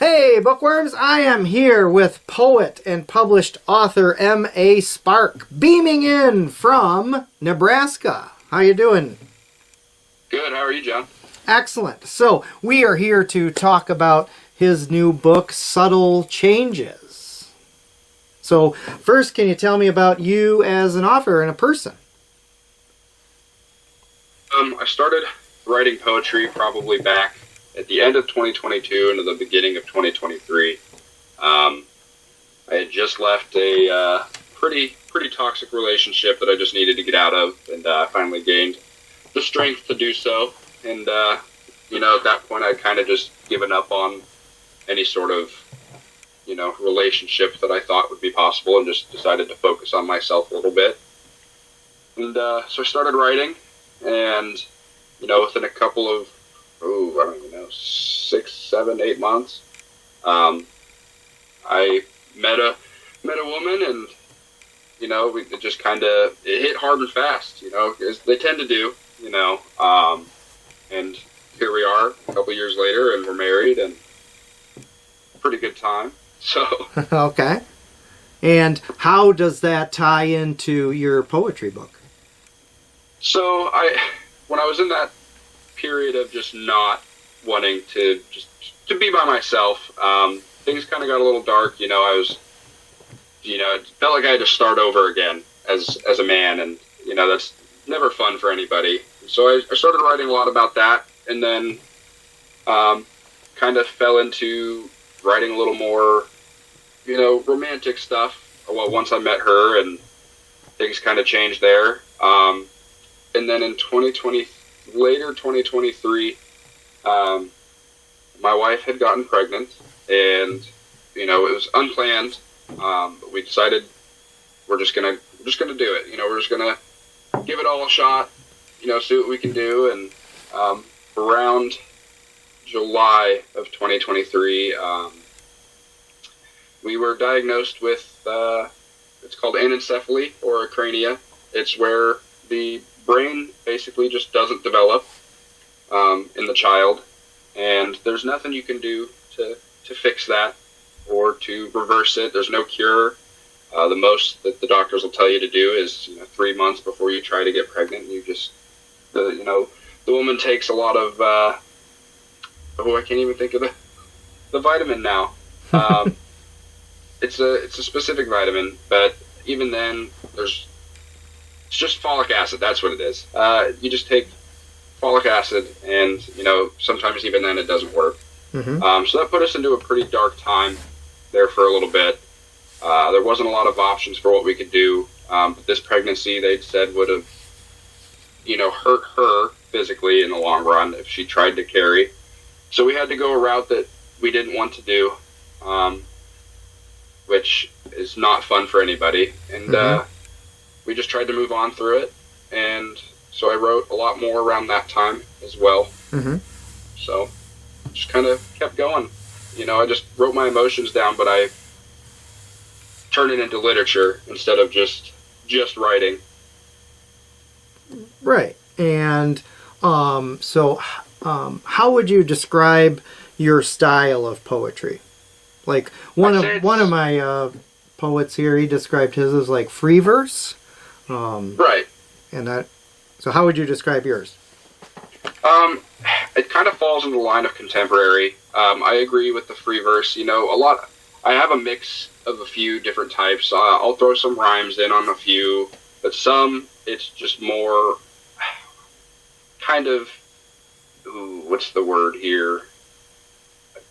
Hey, bookworms! I am here with poet and published author M.A. Spark, beaming in from Nebraska. How you doing? Good. How are you, John? Excellent. So, we are here to talk about his new book, Subtle Changes. So, first, can you tell me about you as an author and a person? I started writing poetry probably back at the end of 2022 into the beginning of 2023. I had just left a pretty toxic relationship that I just needed to get out of, and I finally gained the strength to do so. And at that point, I'd kind of just given up on any sort of relationship that I thought would be possible, and just decided to focus on myself a little bit. And so I started writing, and within a couple of I don't even know, 6, 7, 8 months, I met a woman, and it just kind of hit hard and fast, as they tend to do, and here we are a couple years later, and we're married, and pretty good time. So Okay. And how does that tie into your poetry book? So when I was in that period of just not wanting to be by myself, things kind of got a little dark. I was, it felt like I had to start over again as a man, and that's never fun for anybody. So I started writing a lot about that, and then kind of fell into writing a little more, romantic stuff. Well, once I met her, and things kind of changed there. And then in later 2023, my wife had gotten pregnant, and it was unplanned. But we decided we're just gonna do it. We're just gonna give it all a shot. See what we can do. And around July of 2023, we were diagnosed with it's called anencephaly, or acrania. It's where the brain basically just doesn't develop in the child, and there's nothing you can do to fix that or to reverse it. There's no cure. The most that the doctors will tell you to do is 3 months before you try to get pregnant. The woman takes a lot of I can't even think of the vitamin now. It's a specific vitamin, but even then it's just folic acid. That's what it is. You just take folic acid, and sometimes even then it doesn't work. Mm-hmm. So that put us into a pretty dark time there for a little bit. There wasn't a lot of options for what we could do. But this pregnancy, they'd said, would have hurt her physically in the long run if she tried to carry. So we had to go a route that we didn't want to do, which is not fun for anybody. And we just tried to move on through it, and so I wrote a lot more around that time as well. Mm-hmm. So just kind of kept going. I just wrote my emotions down, but I turned it into literature instead of just writing. Right. And so how would you describe your style of poetry? Like one of my poets here, he described his as like free verse. Right. And so how would you describe yours? It kind of falls in the line of contemporary. I agree with the free verse. I have a mix of a few different types. I'll throw some rhymes in on a few, but some it's just more kind of, what's the word here?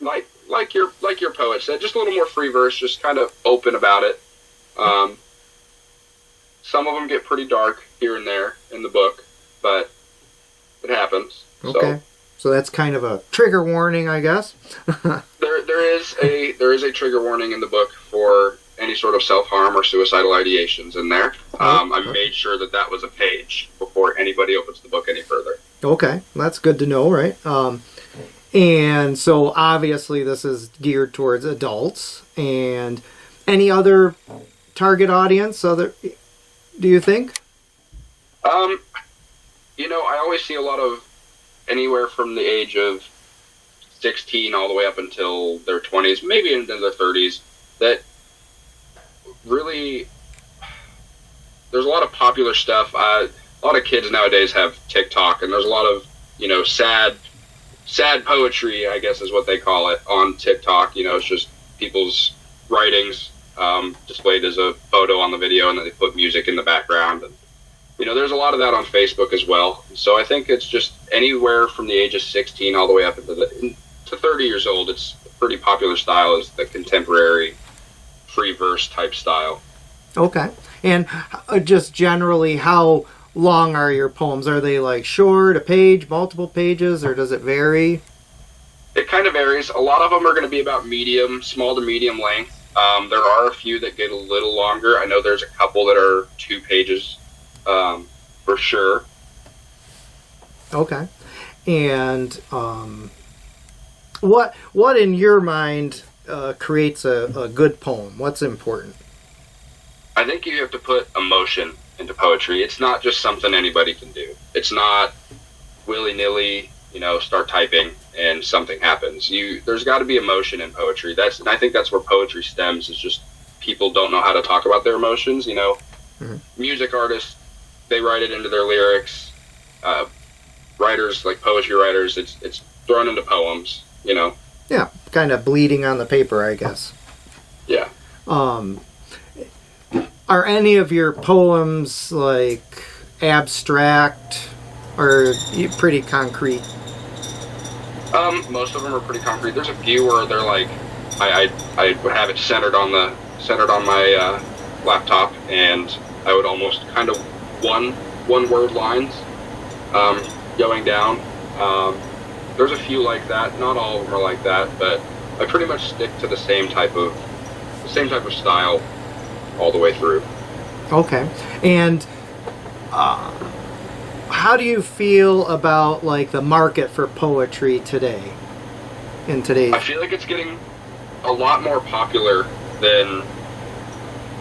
Like your poet said, just a little more free verse, just kind of open about it. Some of them get pretty dark here and there in the book, but it happens. Okay. So that's kind of a trigger warning, I guess. There is a trigger warning in the book for any sort of self-harm or suicidal ideations in there. I made sure that was a page before anybody opens the book any further. Okay, that's good to know, right? And so obviously this is geared towards adults. And any other target audience? Do you think? I always see a lot of anywhere from the age of 16 all the way up until their 20s, maybe into their 30s, that really, there's a lot of popular stuff. A lot of kids nowadays have TikTok, and there's a lot of, sad poetry, I guess is what they call it, on TikTok. It's just people's writings displayed as a photo on the video, and then they put music in the background. And, there's a lot of that on Facebook as well. So I think it's just anywhere from the age of 16 all the way up to 30 years old. It's a pretty popular style, is the contemporary free verse type style. Okay. And just generally, how long are your poems? Are they like short, a page, multiple pages, or does it vary? It kind of varies. A lot of them are going to be about small to medium length. There are a few that get a little longer. I know there's a couple that are 2 pages for sure. Okay. And what in your mind creates a good poem? What's important? I think you have to put emotion into poetry. It's not just something anybody can do. It's not willy-nilly, start typing and something happens. There's got to be emotion in poetry. And I think that's where poetry stems, is just people don't know how to talk about their emotions. Mm-hmm. Music artists, they write it into their lyrics. Writers, like poetry writers, it's thrown into poems, Yeah, kind of bleeding on the paper, I guess. Yeah. Are any of your poems like abstract or pretty concrete? Most of them are pretty concrete. There's a few where they're like, I would have it centered on my laptop, and I would almost kind of one word lines going down. There's a few like that. Not all of them are like that, but I pretty much stick to the same type of style all the way through. Okay. And how do you feel about like the market for poetry today? I feel like it's getting a lot more popular than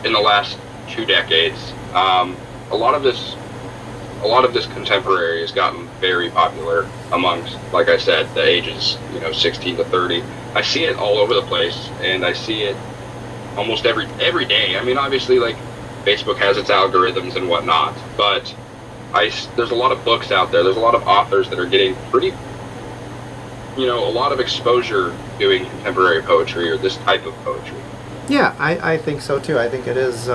in the last 2 decades. A lot of this contemporary has gotten very popular amongst, like I said, the ages 16 to 30. I see it all over the place, and I see it almost every day. I mean, obviously, like, Facebook has its algorithms and whatnot, but there's a lot of books out there. There's a lot of authors that are getting pretty, a lot of exposure doing contemporary poetry or this type of poetry. Yeah, I think so too. I think it is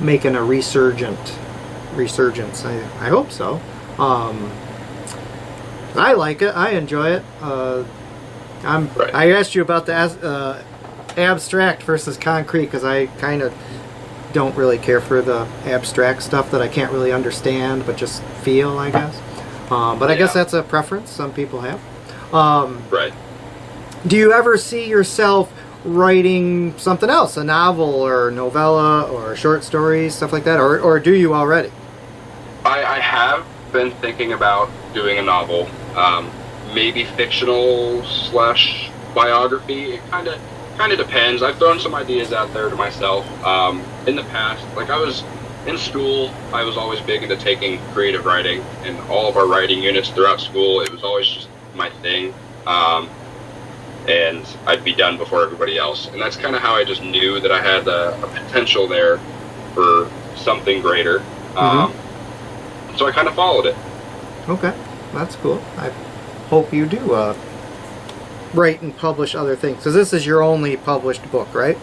making a resurgence. I hope so. I like it. I enjoy it. Right. I asked you about the abstract versus concrete because I kind of don't really care for the abstract stuff that I can't really understand but just feel, I guess. But I guess that's a preference some people have. Right. Do you ever see yourself writing something else, a novel or novella or short stories, stuff like that, or do you already? I have been thinking about doing a novel, maybe fictional / biography. It kind of depends. I've thrown some ideas out there to myself. In the past, like I was in school, I was always big into taking creative writing, and all of our writing units throughout school, it was always just my thing. And I'd be done before everybody else. And that's kind of how I just knew that I had a potential there for something greater. So I kind of followed it. Okay, that's cool. I hope you do write and publish other things. Because this is your only published book, right?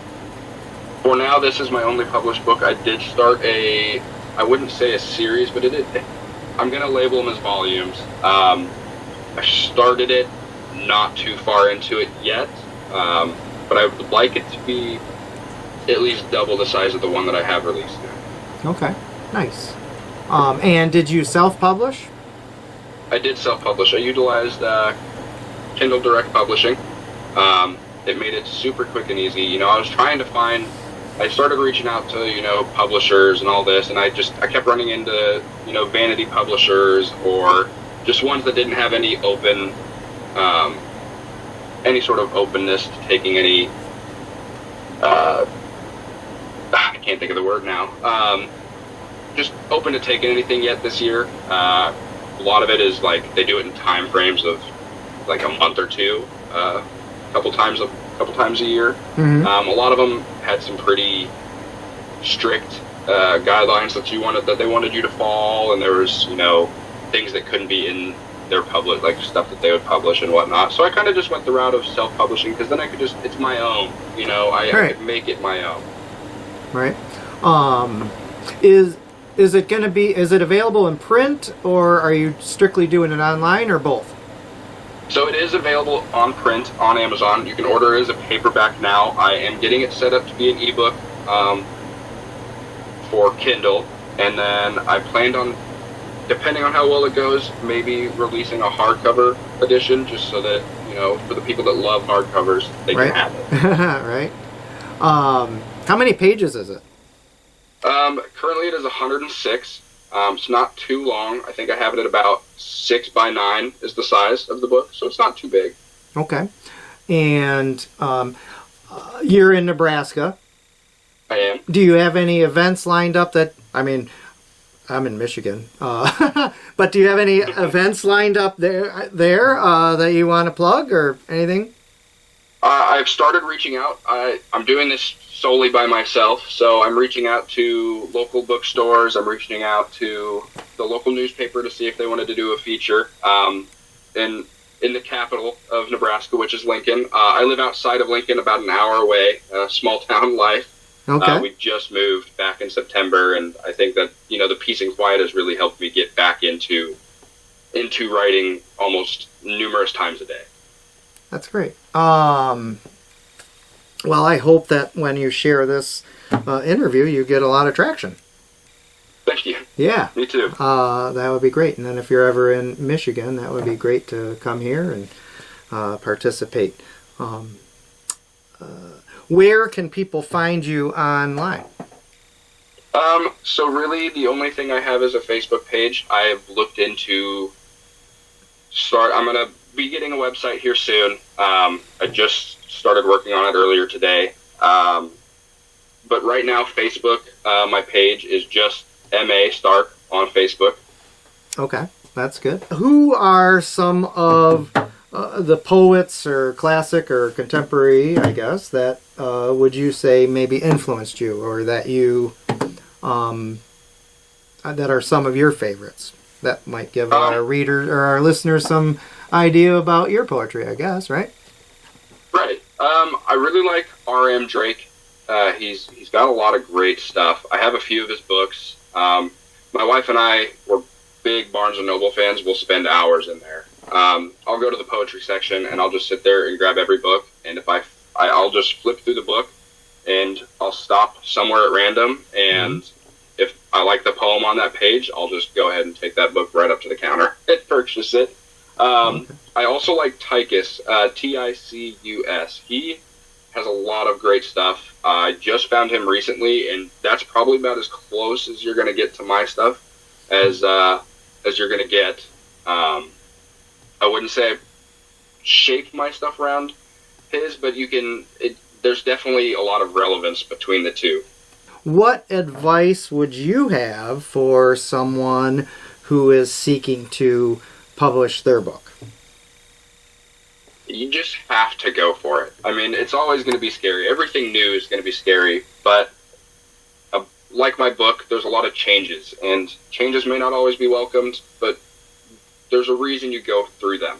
For now, this is my only published book. I did start I wouldn't say a series, but I'm going to label them as volumes. I started it, not too far into it yet, but I would like it to be at least double the size of the one that I have released now. Okay, nice. And did you self-publish? I did self-publish. I utilized Kindle Direct Publishing. It made it super quick and easy. I was trying to I started reaching out to, publishers and all this, and I kept running into, vanity publishers or just ones that didn't have any sort of openness to taking any, I can't think of the word now, just open to taking anything yet this year. A lot of it is like they do it in time frames of like a month or two, a couple times a year. Mm-hmm. A lot of them had some pretty strict guidelines that they wanted you to follow, and there was things that couldn't be in their public, like stuff that they would publish and whatnot. So I kind of just went the route of self-publishing, because then I could it's my own. I could make it my own. Right. Is it going to be? Is it available in print, or are you strictly doing it online, or both? So it is available on print on Amazon. You can order it as a paperback now. I am getting it set up to be an ebook for Kindle, and then I planned on, depending on how well it goes, maybe releasing a hardcover edition, just so that for the people that love hardcovers, they can have it. Right. How many pages is it? Currently it is 106. It's not too long. I think I have it at about 6x9 is the size of the book, so it's not too big. Okay. And you're in Nebraska. I am. Do you have any events lined up I'm in Michigan. But do you have any events lined up there that you want to plug or anything? I've started reaching out. I'm doing this solely by myself, so I'm reaching out to local bookstores. I'm reaching out to the local newspaper to see if they wanted to do a feature in the capital of Nebraska, which is Lincoln. I live outside of Lincoln, about an hour away, small town life. Okay. We just moved back in September, and I think that the peace and quiet has really helped me get back into writing almost numerous times a day. That's great. Well, I hope that when you share this interview, you get a lot of traction. Thank you. Yeah. Me too. That would be great. And then if you're ever in Michigan, that would be great to come here and participate. Where can people find you online? So really, the only thing I have is a Facebook page. I have looked into I'm going to be getting a website here soon. I just started working on it earlier today. But right now, Facebook, my page is just M.A. Stark on Facebook. Okay, that's good. Who are some of the poets or classic or contemporary, I guess, that would you say maybe influenced you, or that you that are some of your favorites that might give our readers or our listeners some idea about your poetry, I guess, right? Right. I really like R.M. Drake. He's got a lot of great stuff. I have a few of his books. My wife and I were big Barnes & Noble fans. We'll spend hours in there. I'll go to the poetry section, and I'll just sit there and grab every book. And if I'll just flip through the book, and I'll stop somewhere at random. And if I like the poem on that page, I'll just go ahead and take that book right up to the counter and purchase it. I also like Ticus, Ticus. He has a lot of great stuff. I just found him recently, and that's probably about as close as you're going to get to my stuff as you're going to get. I wouldn't say I've shaped my stuff around his, but there's definitely a lot of relevance between the two. What advice would you have for someone who is seeking to publish their book? You just have to go for it. I mean, it's always going to be scary. Everything new is going to be scary, but like my book, there's a lot of changes, and changes may not always be welcomed, but there's a reason you go through them.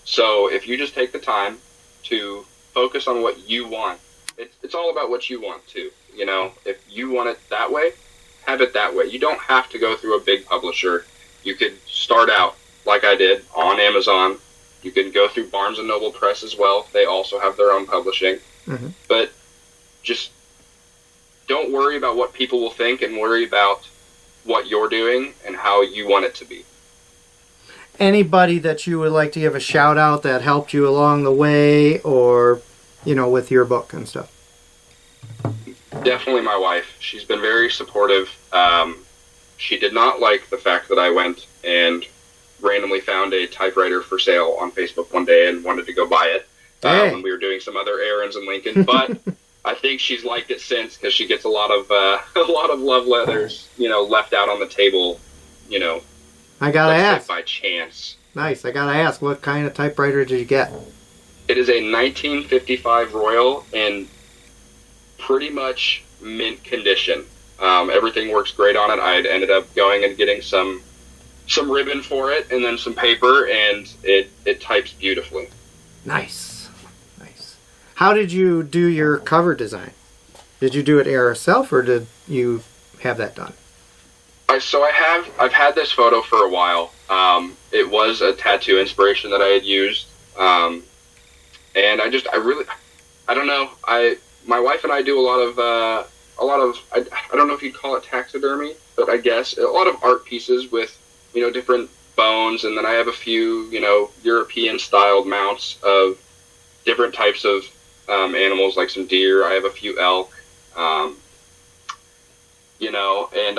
So if you just take the time to focus on what you want, it's all about what you want too. If you want it that way, have it that way. You don't have to go through a big publisher. You could start out like I did on Amazon. You can go through Barnes & Noble Press as well. They also have their own publishing. Mm-hmm. But just don't worry about what people will think, and worry about what you're doing and how you want it to be. Anybody that you would like to give a shout out that helped you along the way, or, with your book and stuff? Definitely my wife. She's been very supportive. She did not like the fact that I went and randomly found a typewriter for sale on Facebook one day and wanted to go buy it when we were doing some other errands in Lincoln. But I think she's liked it since, because she gets a lot of love letters, left out on the table, I gotta ask. by chance. Nice. I gotta ask, what kind of typewriter did you get? It is a 1955 Royal in pretty much mint condition. Everything works great on it. I ended up going and getting some ribbon for it and then some paper, and it types beautifully. Nice. Nice. How did you do your cover design? Did you do it yourself, or did you have that done? I've had this photo for a while. It was a tattoo inspiration that I had used, and I don't know. My wife and I do a lot of I don't know if you'd call it taxidermy, but I guess a lot of art pieces with different bones, and then I have a few European styled mounts of different types of animals, like some deer. I have a few elk. And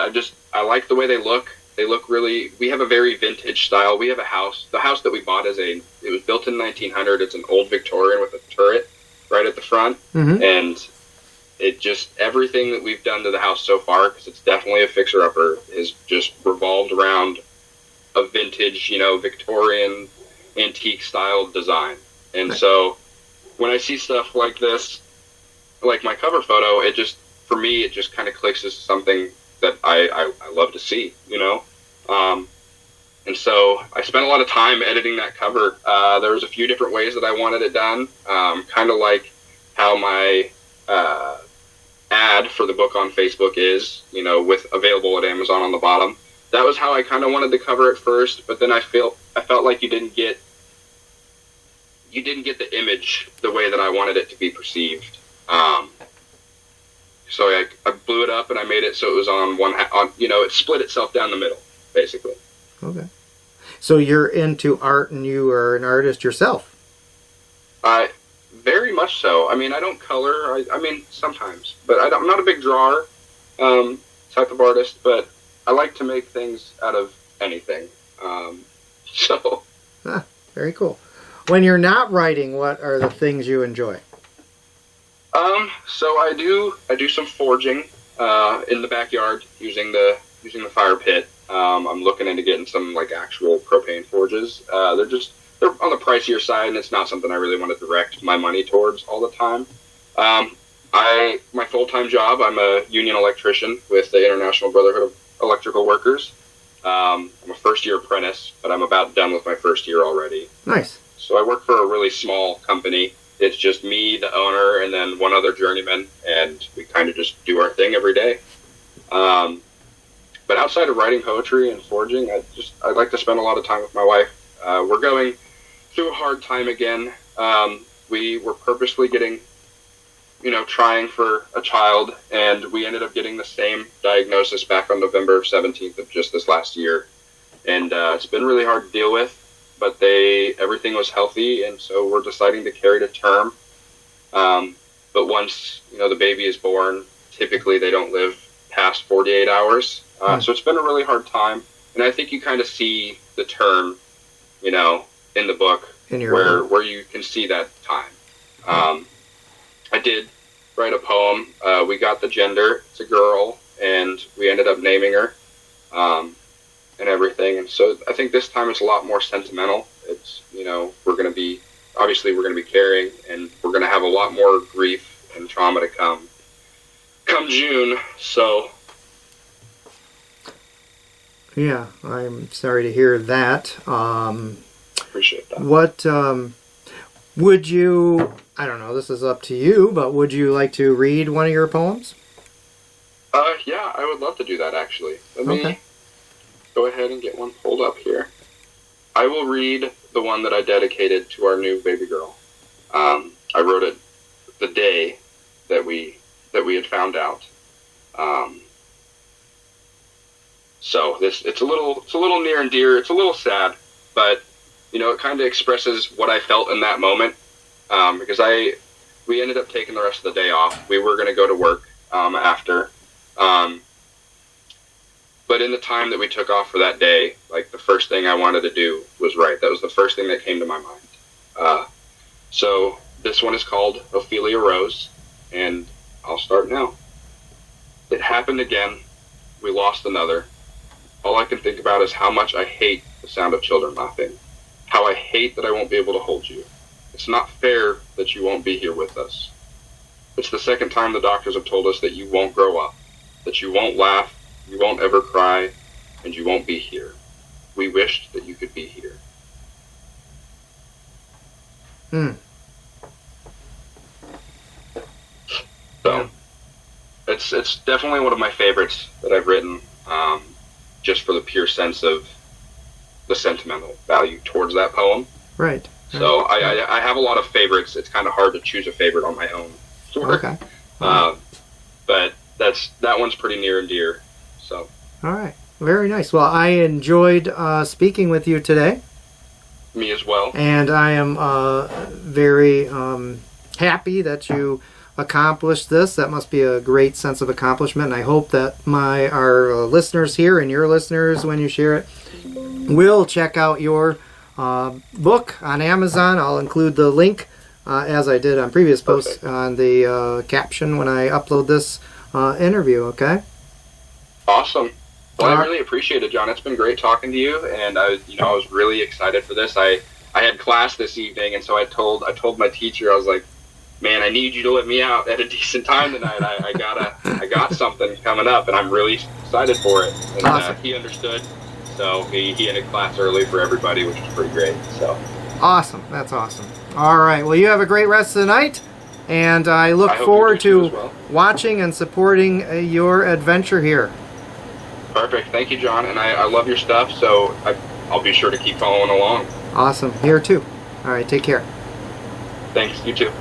I like the way they look. They look really, we have a very vintage style. We have a house. The house that we bought it was built in 1900. It's an old Victorian with a turret right at the front. Mm-hmm. And everything that we've done to the house so far, because it's definitely a fixer-upper, is just revolved around a vintage, Victorian antique style design. And so when I see stuff like this, like my cover photo, for me, it just kind of clicks as something that I love to see, and so I spent a lot of time editing that cover. There was a few different ways that I wanted it done, kind of like how my ad for the book on Facebook is, with available at Amazon on the bottom. That was how I kind of wanted the cover at first, but then I felt like you didn't get the image the way that I wanted it to be perceived. So I blew it up and I made it so it was it split itself down the middle, basically. Okay. So you're into art and you are an artist yourself? Very much so. I mean, I don't color. I mean, sometimes. But I'm not a big drawer type of artist, but I like to make things out of anything. Very cool. When you're not writing, what are the things you enjoy? So I do some forging in the backyard using the fire pit. I'm looking into getting some actual propane forges. They're on the pricier side, and it's not something I really want to direct my money towards all the time. My full-time job, I'm a union electrician with the International Brotherhood of Electrical Workers. I'm a first-year apprentice, but I'm about done with my first year already. Nice. So I work for a really small company. It's just me, the owner, and then one other journeyman, and we kind of just do our thing every day. But outside of writing poetry and forging, I like to spend a lot of time with my wife. We're going through a hard time again. We were purposely getting, trying for a child, and we ended up getting the same diagnosis back on November 17th of just this last year. And it's been really hard to deal with. But everything was healthy, and so we're deciding to carry to term. But once the baby is born, typically they don't live past 48 hours. So it's been a really hard time, and I think you kind of see the term, in the book where you can see that time. I did write a poem. We got the gender; it's a girl, and we ended up naming her. And everything, and so I think this time it's a lot more sentimental. It's we're going to be carrying, and we're going to have a lot more grief and trauma to come June. So yeah, I'm sorry to hear that. Appreciate that. What would you? I don't know. This is up to you, but would you like to read one of your poems? Yeah, I would love to do that. Actually, let me go ahead and get one pulled up here. I will read the one that I dedicated to our new baby girl. I wrote it the day that we had found out. So it's a little near and dear. It's a little sad, but it kind of expresses what I felt in that moment. Because we ended up taking the rest of the day off. We were going to go to work after. But in the time that we took off for that day, the first thing I wanted to do was write. That was the first thing that came to my mind. So this one is called Ophelia Rose, and I'll start now. It happened again. We lost another. All I can think about is how much I hate the sound of children laughing. How I hate that I won't be able to hold you. It's not fair that you won't be here with us. It's the second time the doctors have told us that you won't grow up, that you won't laugh, you won't ever cry, and you won't be here. We wished that you could be here. Hmm. So, it's definitely one of my favorites that I've written, just for the pure sense of the sentimental value towards that poem. Right. So I have a lot of favorites. It's kind of hard to choose a favorite on my own. Okay. But that one's pretty near and dear. So. All right. Very nice. Well, I enjoyed speaking with you today. Me as well. And I am very happy that you accomplished this. That must be a great sense of accomplishment. And I hope that our listeners here and your listeners, when you share it, will check out your book on Amazon. I'll include the link, as I did on previous posts, on the caption when I upload this interview. Okay. Awesome. Well, I really appreciate it, John. It's been great talking to you, and I was really excited for this. I had class this evening, and so I told my teacher, I was like, man, I need you to let me out at a decent time tonight. I got something coming up, and I'm really excited for it. And awesome. He understood, so he ended class early for everybody, which was pretty great. So awesome. That's awesome. All right. Well, you have a great rest of the night, and I look forward to watching and supporting your adventure here. Perfect. Thank you, John. And I love your stuff, so I'll be sure to keep following along. Awesome. Here too. All right. Take care. Thanks. You too.